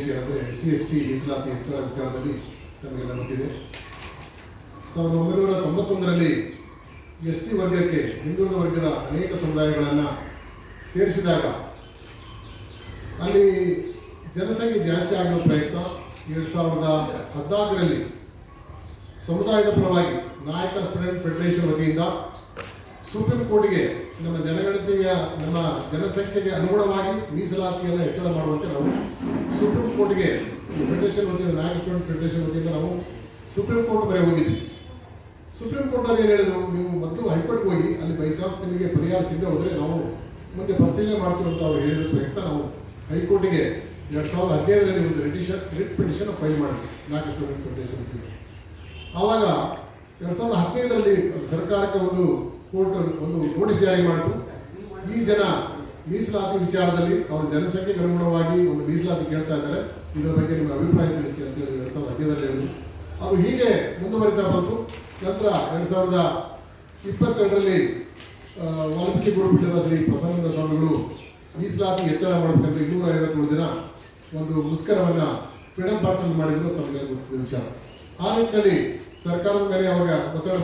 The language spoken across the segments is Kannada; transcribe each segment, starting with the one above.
ವಿಷಯ ಅಂದರೆ SC/ST ಮೀಸಲಾತಿ ಹೆಚ್ಚಳ ವಿಚಾರದಲ್ಲಿ ನಮಗೆಲ್ಲ ಗೊತ್ತಿದೆ. 1991ರಲ್ಲಿ ST ವರ್ಗಕ್ಕೆ ಹಿಂದುಳಿದ ವರ್ಗದ ಅನೇಕ ಸಮುದಾಯಗಳನ್ನು ಸೇರಿಸಿದಾಗ ಅಲ್ಲಿ ಜನಸಂಖ್ಯೆ ಜಾಸ್ತಿ ಆಗುವ ಪ್ರಯತ್ನ 2014ರಲ್ಲಿ ಸಮುದಾಯದ ಪರವಾಗಿ ನಾಯಕ ಸ್ಟೂಡೆಂಟ್ ಫೆಡರೇಷನ್ ವತಿಯಿಂದ ಸುಪ್ರೀಂ ಕೋರ್ಟ್ಗೆ ನಮ್ಮ ಜನಸಂಖ್ಯೆಗೆ ಅನುಗುಣವಾಗಿ ಮೀಸಲಾತಿಯನ್ನು ಹೆಚ್ಚಳ ಮಾಡುವಂತೆ ನಾವು ಸುಪ್ರೀಂ ಕೋರ್ಟ್ಗೆ ಫೆಡರೇಷನ್ ವತಿಯಿಂದ ನಾಯಕ ಸ್ಟೂಡೆಂಟ್ ಫೆಡರೇಷನ್ ವತಿಯಿಂದ ನಾವು ಸುಪ್ರೀಂ ಕೋರ್ಟ್ ಮೊರೆ ಹೋಗಿದ್ವಿ. ಸುಪ್ರೀಂ ಕೋರ್ಟಲ್ಲಿ ಏನು ಹೇಳಿದ್ರು, ನೀವು ಮೊದಲು ಹೈಕೋರ್ಟ್ಗೆ ಹೋಗಿ ಅಲ್ಲಿ ಬೈ ಚಾನ್ಸ್ ನಿಮಗೆ ಪರಿಹಾರ ಸಿಗದೆ ಹೋದರೆ ನಾವು ಮುಂದೆ ಪರಿಶೀಲನೆ ಮಾಡ್ತೀವಿ ಅಂತ ಅವರು ಹೇಳಿದ ಪ್ರಯುಕ್ತ ನಾವು ಹೈಕೋರ್ಟಿಗೆ 2015ರಲ್ಲಿ ಒಂದು ರಿಟ್ ಪಿಟಿಷನ್ ಫೈಲ್ ಮಾಡಿದ್ವಿ ನಾಯಕ ಸ್ಟೂಡೆಂಟ್ ಫೆಡರೇಷನ್ ವತಿಯಿಂದ. ಆವಾಗ 2015ರಲ್ಲಿ ಸರ್ಕಾರಕ್ಕೆ ಒಂದು ಕೋರ್ಟ್ ಒಂದು ನೋಟಿಸ್ ಜಾರಿ ಮಾಡಿತು. ಈ ಜನ ಮೀಸಲಾತಿ ವಿಚಾರದಲ್ಲಿ ಅವರ ಜನಸಂಖ್ಯೆಗೆ ಅನುಗುಣವಾಗಿ ಒಂದು ಮೀಸಲಾತಿ ಕೇಳ್ತಾ ಇದ್ದಾರೆ, ಇದರ ಬಗ್ಗೆ ನಿಮ್ಮ ಅಭಿಪ್ರಾಯ ತಿಳಿಸಿ ಅಂತ ಹೇಳಿ 2015ರಲ್ಲಿ ಹೇಳಿದ್ರು. ಅದು ಹೀಗೆ ಮುಂದುವರಿತಾ ಬಂತು. ನಂತರ 2022ರಲ್ಲಿ ವಾಲ್ಮೀಕಿ ಗುರುಪೀಠದ ಶ್ರೀ ಪ್ರಸನ್ನಾನಂದ ಸ್ವಾಮಿಗಳು ಮೀಸಲಾತಿ ಹೆಚ್ಚಳ ಮಾಡಬೇಕಂತ 257 ದಿನ ಒಂದು ಮುಷ್ಕರವನ್ನು ಫ್ರೀಡಂ ಪಾರ್ಕ್ನಲ್ಲಿ ಮಾಡಿದ್ರು, ತಮಗೆಲ್ಲ ಗೊತ್ತಿದ್ದ ವಿಚಾರ. ಆ ನಿಟ್ಟಿನಲ್ಲಿ ಸರ್ಕಾರದ ಮೇಲೆ ಅವಾಗ ಒತ್ತಡ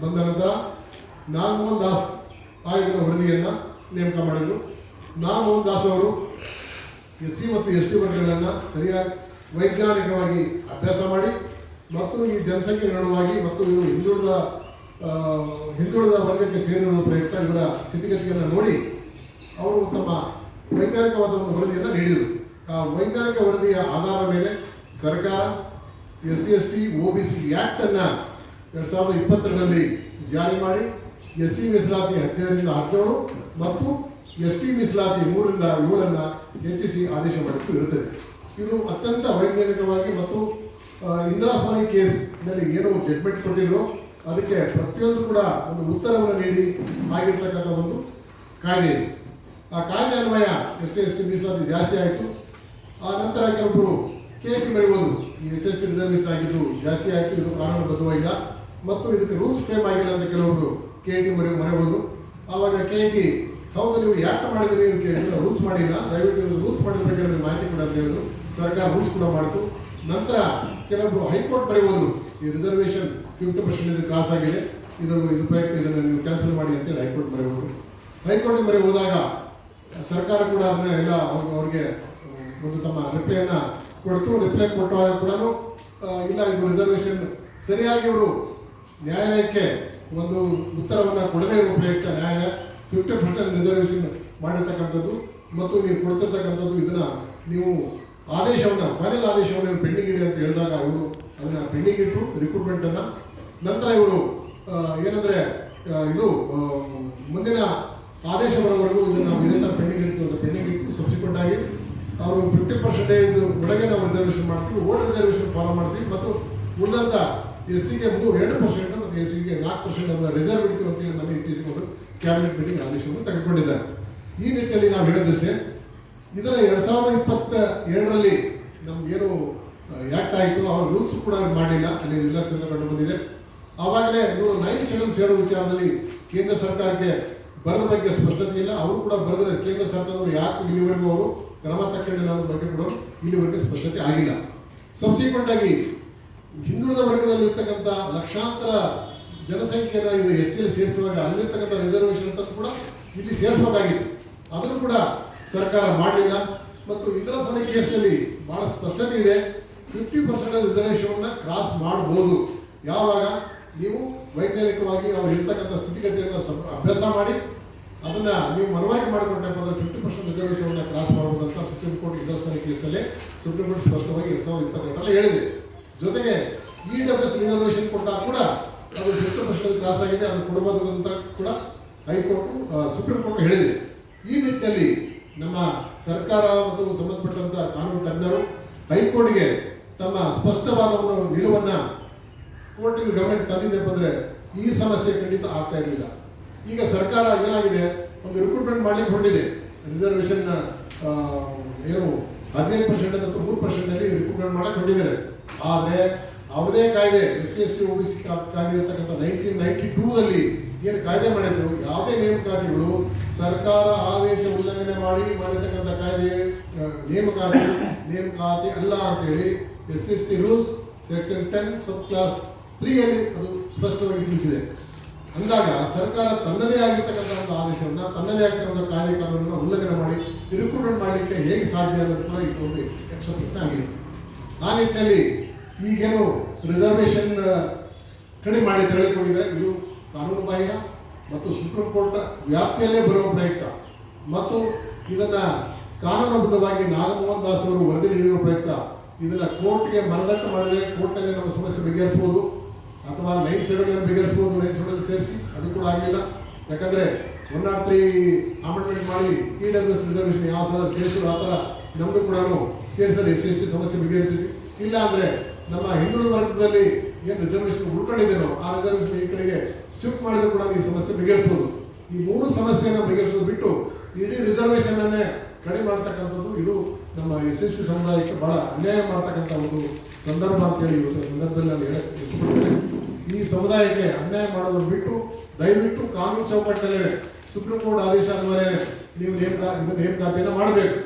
ಬಂದ ನಂತರ ನಾಗಮೋಹನ್ ದಾಸ್ ಆಯೋಗದ ವರದಿಯನ್ನು ನೇಮಕ ಮಾಡಿದರು. ನಾಗಮೋಹನ್ ದಾಸ್ ಅವರು SC ಮತ್ತು ST ವರ್ಗಗಳನ್ನು ಸರಿಯಾಗಿ ವೈಜ್ಞಾನಿಕವಾಗಿ ಅಭ್ಯಾಸ ಮಾಡಿ ಮತ್ತು ಈ ಜನಸಂಖ್ಯೆಗೆ ಅನುಗುಣವಾಗಿ ಮತ್ತು ಇವರು ಹಿಂದುಳಿದ ವರ್ಗಕ್ಕೆ ಸೇರಿರುವ ಪ್ರಯುಕ್ತ ಇವರ ಸ್ಥಿತಿಗತಿಯನ್ನು ನೋಡಿ ಅವರು ತಮ್ಮ ವೈಜ್ಞಾನಿಕವಾದ ಒಂದು ವರದಿಯನ್ನು ನೀಡಿದರು. ಆ ವೈಜ್ಞಾನಿಕ ವರದಿಯ ಆಧಾರದ ಮೇಲೆ ಸರ್ಕಾರ SC/ST OBC ಆ್ಯಕ್ಟನ್ನು 2022ರಲ್ಲಿ ಜಾರಿ ಮಾಡಿ SC ಮೀಸಲಾತಿ 15ರಿಂದ 17 ಮತ್ತು ST ಮೀಸಲಾತಿ 3ರಿಂದ 7 ಹೆಚ್ಚಿಸಿ ಆದೇಶ ಮಾಡಿದ್ದು ಇರುತ್ತದೆ. ಇದು ಅತ್ಯಂತ ವೈಜ್ಞಾನಿಕವಾಗಿ ಮತ್ತು ಇಂದಿರಾಸ್ವಾಮಿ ಕೇಸ್ನಲ್ಲಿ ಏನು ಜಡ್ಮೆಂಟ್ ಕೊಟ್ಟಿದ್ರು ಅದಕ್ಕೆ ಪ್ರತಿಯೊಂದು ಕೂಡ ಒಂದು ಉತ್ತರವನ್ನು ನೀಡಿ ಆಗಿರ್ತಕ್ಕಂಥ ಒಂದು ಕಾಯ್ದೆ ಇದೆ. ಆ ಕಾಯ್ದೆ ಅನ್ವಯ SC/ST ಮೀಸಲಾತಿ ಜಾಸ್ತಿ ಆಯಿತು. ಆ ನಂತರ ಕೆಲವೊಬ್ಬರು KT ಮೊರೆ ಹೋದರು, ಈ SC/ST ರಿಸರ್ವೇಷನ್ ಆಗಿದ್ದು ಜಾಸ್ತಿ ಆಯಿತು, ಇದು ಕಾನೂನುಬದ್ಧವಾಗಿಲ್ಲ ಮತ್ತು ಇದಕ್ಕೆ ರೂಲ್ಸ್ ಫ್ರೇಮ್ ಆಗಿಲ್ಲ ಅಂತ ಕೆಲವೊಬ್ಬರು KT ಮೊರೆ ಹೋದರು. ಆವಾಗ KT ಹೌದು ನೀವು ಯಾಕೆ ಮಾಡಿದ್ರಿ, ರೂಲ್ಸ್ ಮಾಡಿಲ್ಲ, ದಯವಿಟ್ಟು ರೂಲ್ಸ್ ಮಾಡಿದ ಬಗ್ಗೆ ನಮಗೆ ಮಾಹಿತಿ ಕೊಡ ಅಂತ ಹೇಳಿದ್ರು. ಸರ್ಕಾರ ರೂಲ್ಸ್ ಕೂಡ ಮಾಡಿತು. ನಂತರ ಕೆಲವೊಬ್ಬರು ಹೈಕೋರ್ಟ್ ಮೊರೆ ಹೋದರು, ಈ ರಿಸರ್ವೇಷನ್ 50% ಕ್ರಾಸ್ ಆಗಿದೆ, ಇದು ಪ್ರಯುಕ್ತ ಇದನ್ನು ನೀವು ಕ್ಯಾನ್ಸಲ್ ಮಾಡಿ ಅಂತೇಳಿ ಹೈಕೋರ್ಟ್ ಮೊರೆ ಹೋದರು. ಹೈಕೋರ್ಟ್ ಮೊರೆ ಹೋದಾಗ ಸರ್ಕಾರ ಕೂಡ ಅದನ್ನ ಎಲ್ಲ ಅವ್ರಿಗೆ ಒಂದು ತಮ್ಮ ರಿಪ್ಲೈಯನ್ನು ಕೊಡ್ತು. ರಿಪ್ಲೈ ಕೊಟ್ಟಾಗ ಕೂಡ ಇಲ್ಲ, ಇದು ರಿಸರ್ವೇಷನ್ ಸರಿಯಾಗಿ ಇವರು ನ್ಯಾಯಾಲಯಕ್ಕೆ ಒಂದು ಉತ್ತರವನ್ನು ಕೊಡದೇ ಇರುವ ಪ್ರಯುಕ್ತ ನ್ಯಾಯಾಲಯ 50% ರಿಸರ್ವೇಷನ್ ಮಾಡಿರ್ತಕ್ಕಂಥದ್ದು ಮತ್ತು ನೀವು ಕೊಡ್ತಿರ್ತಕ್ಕಂಥದ್ದು ಇದನ್ನು ನೀವು ಆದೇಶವನ್ನು ಫೈನಲ್ ಆದೇಶವನ್ನು ಪೆಂಡಿಂಗ್ ಇಡಿ ಅಂತ ಹೇಳಿದಾಗ ಇವರು ಅದನ್ನು ಪೆಂಡಿಂಗ್ ಇಟ್ಟು ರಿಕ್ರೂಟ್ಮೆಂಟನ್ನು ನಂತರ ಇವರು ಏನಂದರೆ ಇದು ಮುಂದಿನ ಆದೇಶ ಬರೋವರೆಗೂ ಇದನ್ನು ನಾವು ಇದೇ ಥರ ಪೆಂಡಿಂಗ್ ಇಡ್ತೀವಿ ಅಂತ ಪೆಂಡಿಂಗ್ ಇಟ್ಟು ಸಬ್ಸಿಕ್ವೆಂಟ್ ಆಗಿ ಅವರು 50% ಒಳಗೆ ನಾವು ರಿಸರ್ವೇಷನ್ ಮಾಡ್ತೀವಿ, ಓಲ್ಡ್ ರಿಸರ್ವೇಷನ್ ಫಾಲೋ ಮಾಡ್ತೀವಿ ಮತ್ತು ಉಳಿದಂಥ SCಗೆ 2% ಮತ್ತು SCಗೆ 4% ಅದನ್ನು ರಿಸರ್ವ್ ಇಡ್ತೀವಿ ಅಂತೇಳಿ ನಮ್ಮ ಇತ್ತೀಚೆಗೆ ಒಂದು ಕ್ಯಾಬಿನೆಟ್ ಮೀಟಿಂಗ್ ಆದೇಶವನ್ನು ತೆಗೆದುಕೊಂಡಿದ್ದಾರೆ. ಈ ನಿಟ್ಟಿನಲ್ಲಿ ನಾವು ಹೇಳೋದಷ್ಟೇ, ಇದರ 2022ರಲ್ಲಿ ನಮ್ಗೇನು ಆ್ಯಕ್ಟ್ ಆಯಿತು ಅವಾಗ ರೂಲ್ಸ್ ಕೂಡ ಮಾಡಲಿಲ್ಲ, ಅಲ್ಲಿ ನಿರ್ಲಕ್ಷ್ಯ ಕಂಡು ಬಂದಿದೆ. ಆವಾಗಲೇ ಇವರು 9th ಶೆಡ್ಯೂಲ್ ಸೇರೋ ವಿಚಾರದಲ್ಲಿ ಕೇಂದ್ರ ಸರ್ಕಾರಕ್ಕೆ ಬರದ ಬಗ್ಗೆ ಸ್ಪಷ್ಟತೆ ಇಲ್ಲ. ಅವರು ಕೂಡ ಬರೆದರೆ ಕೇಂದ್ರ ಸರ್ಕಾರದವರು ಯಾಕೆ ಇಲ್ಲಿವರೆಗೂ ಅವರು ಕ್ರಮ ತಕ್ಕೊಂಡಿಲ್ಲ ಅನ್ನೋದ್ರ ಬಗ್ಗೆ ಕೂಡ ಇಲ್ಲಿವರೆಗೆ ಸ್ಪಷ್ಟತೆ ಆಗಿಲ್ಲ. ಸಬ್ಸಿಕ್ವೆಂಟ್ ಆಗಿ ಹಿಂದುಳಿದ ವರ್ಗದಲ್ಲಿ ಇರ್ತಕ್ಕಂಥ ಲಕ್ಷಾಂತರ ಜನಸಂಖ್ಯೆಯನ್ನು ಇದು STಯಲ್ಲಿ ಸೇರಿಸುವಾಗ ಅಲ್ಲಿರ್ತಕ್ಕಂಥ ರಿಸರ್ವೇಷನ್ ಅಂತ ಕೂಡ ಇಲ್ಲಿ ಸೇರಿಸಬೇಕಾಗಿತ್ತು, ಅದನ್ನು ಕೂಡ ಸರ್ಕಾರ ಮಾಡಲಿಲ್ಲ. ಮತ್ತು ಇಂದಿರಾಸ್ವಾಮಿ ಕೇಸ್ನಲ್ಲಿ ಭಾಳ ಸ್ಪಷ್ಟತೆ ಇದೆ, 50% ರಿಸರ್ವೇಷನ್ನ ಕ್ರಾಸ್ ಮಾಡ್ಬೋದು ಯಾವಾಗ ನೀವು ವೈಜ್ಞಾನಿಕವಾಗಿ ಅವ್ರು ಇರ್ತಕ್ಕಂಥ ಸ್ಥಿತಿಗತಿಯನ್ನು ಅಭ್ಯಾಸ ಮಾಡಿ ಅದನ್ನು ನೀವು ಮನವರಿಕೆ ಮಾಡಿಕೊಂಡಪ್ಪ ಅಂದರೆ 50% ರಿಸರ್ವೇಷನ್ನ ಕ್ರಾಸ್ ಮಾಡ್ಬೋದು ಅಂತ ಸುಪ್ರೀಂ ಕೋರ್ಟ್ ಇಂದಿರಾಸ್ವಾಮಿ ಕೇಸ್ನಲ್ಲಿ ಸುಪ್ರೀಂ ಕೋರ್ಟ್ ಸ್ಪಷ್ಟವಾಗಿ 2022ರಲ್ಲಿ ಹೇಳಿದೆ. ಜೊತೆಗೆ EWS ರಿಸರ್ವೇಷನ್ ಕೊಟ್ಟಾಗ ಕೂಡ ಅದು 50% ಕ್ರಾಸ್ ಆಗಿದೆ, ಅದು ಕೊಡಬಹುದು ಅಂತ ಕೂಡ ಹೈಕೋರ್ಟ್ ಸುಪ್ರೀಂ ಕೋರ್ಟ್ ಹೇಳಿದೆ. ಈ ನಿಟ್ಟಿನಲ್ಲಿ ನಮ್ಮ ಸರ್ಕಾರ ಮತ್ತು ಸಂಬಂಧಪಟ್ಟಂಥ ಕಾನೂನು ತಜ್ಞರು ಹೈಕೋರ್ಟ್ಗೆ ತಮ್ಮ ಸ್ಪಷ್ಟವಾದ ಒಂದು ನಿಲುವನ್ನು ಕೋರ್ಟಿನ ಗಮನಕ್ಕೆ ತಂದಿದ್ದೆಪ್ಪ ಅಂದರೆ ಈ ಸಮಸ್ಯೆ ಖಂಡಿತ ಆಗ್ತಾ ಇರಲಿಲ್ಲ. ಈಗ ಸರ್ಕಾರ ಏನಾಗಿದೆ, ಒಂದು ರಿಕ್ರೂಟ್ಮೆಂಟ್ ಮಾಡಲಿಕ್ಕೆ ಹೊರಟಿದೆ, ರಿಸರ್ವೇಷನ್ ಏನು 15% ಮತ್ತು 3% ರಿಕ್ರೂಟ್ಮೆಂಟ್ ಮಾಡಕ್ಕೆ ಹೊರಟಿದ್ದಾರೆ. ಆದರೆ ಅವರದೇ ಕಾಯ್ದೆ SC/ST OBC ಕಾಯ್ದೆ ಇರತಕ್ಕಂಥ 1992ರಲ್ಲಿ ಏನು ಕಾಯ್ದೆ ಮಾಡಿದ್ರು, ಯಾವುದೇ ನೇಮಕಾತಿಗಳು ಸರ್ಕಾರ ಆದೇಶ ಉಲ್ಲಂಘನೆ ಮಾಡಿರ್ತಕ್ಕಂಥ ಕಾಯ್ದೆ ನೇಮಕಾತಿ ಅಲ್ಲ ಅಂತೇಳಿ SC ರೂಲ್ಸ್ ಸೆಕ್ಷನ್ 10 ಸಬ್ ಕ್ಲಾಸ್ 3 ಅಲ್ಲಿ ಅದು ಸ್ಪಷ್ಟವಾಗಿ ತಿಳಿಸಿದೆ. ಅಂದಾಗ ಸರ್ಕಾರ ತನ್ನದೇ ಆಗಿರ್ತಕ್ಕಂಥ ಒಂದು ಆದೇಶವನ್ನು, ತನ್ನದೇ ಆಗಿರ್ತಕ್ಕಂಥ ಕಾಯ್ದೆ ಕಾನೂನನ್ನು ಉಲ್ಲಂಘನೆ ಮಾಡಿ ರಿಕ್ರೂಟ್ಮೆಂಟ್ ಮಾಡಲಿಕ್ಕೆ ಹೇಗೆ ಸಾಧ್ಯ ಅನ್ನೋದು ಕೂಡ ಇದೊಂದು ಯಕ್ಷ ಪ್ರಶ್ನೆ ಆಗಿದೆ. ಆ ನಿಟ್ಟಿನಲ್ಲಿ ಈಗೇನು ರಿಸರ್ವೇಷನ್ ಕಡಿಮೆ ಮಾಡಿ ತಿಳಿದುಕೊಂಡಿದ್ದಾರೆ, ಇದು ಕಾನೂನು ಬಾಹಿರ ಮತ್ತು ಸುಪ್ರೀಂ ಕೋರ್ಟ್ ವ್ಯಾಪ್ತಿಯಲ್ಲೇ ಬರುವ ಪ್ರಯುಕ್ತ ಮತ್ತು ಇದನ್ನ ಕಾನೂನುಬದ್ಧವಾಗಿ ನಾಗಮೋಹನ್ ದಾಸ್ ಅವರು ವರದಿ ನೀಡಿರುವ ಪ್ರಯುಕ್ತ ಇದನ್ನ ಕೋರ್ಟ್ಗೆ ಮನದಟ್ಟು ಮಾಡಿದರೆ ಕೋರ್ಟ್ನಲ್ಲಿ ನಮ್ಮ ಸಮಸ್ಯೆ ಬಗೆಹರಿಸಬಹುದು ಅಥವಾ 9 ಶೆಡ್ಯೂಲ್ ಬಗೆಹರಿಸಬಹುದು, 9 ಶೆಡ್ಯೂಲ್ ಸೇರಿಸಿ. ಅದು ಕೂಡ ಆಗಲಿಲ್ಲ. ಯಾಕಂದ್ರೆ 103 ಅಮೆಂಡ್ಮೆಂಟ್ ಮಾಡಿ EWS ರಿಸರ್ವೇಷನ್ ಯಾವ ಸಲ ಸೇರಿಸಿದ್ರು ಆ ಥರ ನಮ್ದು ಕೂಡ ಸೇರಿಸಲು SC ಸಮಸ್ಯೆ ಬಗೆಹರಿತೀವಿ. ಇಲ್ಲ ಅಂದ್ರೆ ನಮ್ಮ ಹಿಂದುಳಿದ ವರ್ಗದಲ್ಲಿ ಏನು ರಿಸರ್ವೇಷನ್ ಉಳ್ಕೊಂಡಿದ್ದೇನೋ ಆ ರಿಸರ್ವೇಷನ್ ಈ ಕಡೆಗೆ ಶಿಫ್ಟ್ ಮಾಡಿದ್ರು ಕೂಡ ಈ ಸಮಸ್ಯೆ ಬಗೆಹರಿಸಬಹುದು. ಈ 3 ಸಮಸ್ಯೆಯನ್ನು ಬಗೆಹರಿಸೋದು ಬಿಟ್ಟು ಇಡೀ ರಿಸರ್ವೇಷನ್ ಅನ್ನೇ ಕಡಿಮೆ ಮಾಡ್ತಕ್ಕಂಥದ್ದು ಇದು ನಮ್ಮ SC ಸಮುದಾಯಕ್ಕೆ ಬಹಳ ಅನ್ಯಾಯ ಮಾಡ್ತಕ್ಕಂಥ ಒಂದು ಸಂದರ್ಭ ಅಂತೇಳಿ ಇವತ್ತಿನ ಸಂದರ್ಭದಲ್ಲಿ ನಾನು ಹೇಳಕ್ಕೆ ಇಷ್ಟಪಡ್ತೇನೆ. ಈ ಸಮುದಾಯಕ್ಕೆ ಅನ್ಯಾಯ ಮಾಡೋದನ್ನು ಬಿಟ್ಟು ದಯವಿಟ್ಟು ಕಾನೂನು ಚೌಕಟ್ಟಿನಲ್ಲೇ ಸುಪ್ರೀಂ ಕೋರ್ಟ್ ಆದೇಶ ಅನ್ವಯ ನೀವು ನೇಮಕಾತಿಯನ್ನು ಮಾಡಬೇಕು.